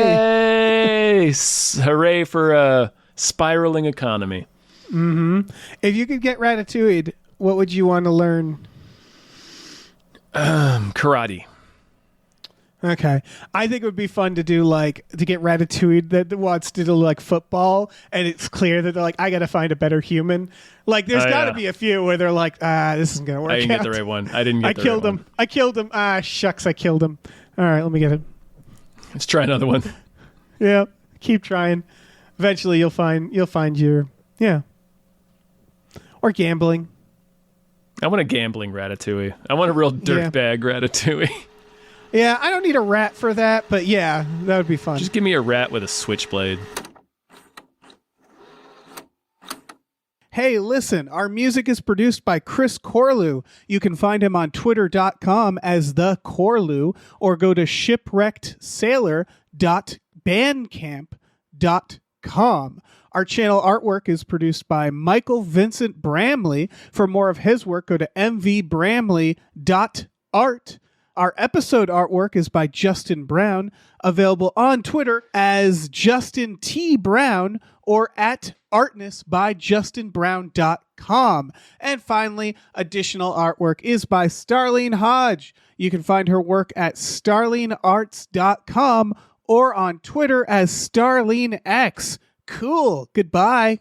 S1: Hooray for a spiraling economy.
S2: Mm-hmm. If you could get Ratatouille, what would you want to learn?
S1: Karate.
S2: Okay. I think it would be fun to do to get Ratatouille that wants to do like football, and it's clear that they're like, I got to find a better human. Like, there's got to be a few where they're like, this isn't going to work out.
S1: I didn't get the right one. I didn't get the right one.
S2: I killed him. Shucks, I killed him. All right, let me get it.
S1: Let's try another one.
S2: Yeah, keep trying. Eventually, you'll find your or gambling.
S1: I want a gambling Ratatouille. I want a real dirtbag Ratatouille.
S2: Yeah, I don't need a rat for that, but yeah, that would be fun.
S1: Just give me a rat with a switchblade.
S2: Hey, listen, our music is produced by Chris Corlew. You can find him on twitter.com as the Corlew or go to shipwreckedsailor.bandcamp.com. Our channel artwork is produced by Michael Vincent Bramley. For more of his work, go to mvbramley.art. Our episode artwork is by Justin Brown, available on Twitter as Justin T. Brown or at artnessbyjustinbrown.com. And finally, additional artwork is by Starlene Hodge. You can find her work at starlenearts.com or on Twitter as StarleneX. Cool. Goodbye.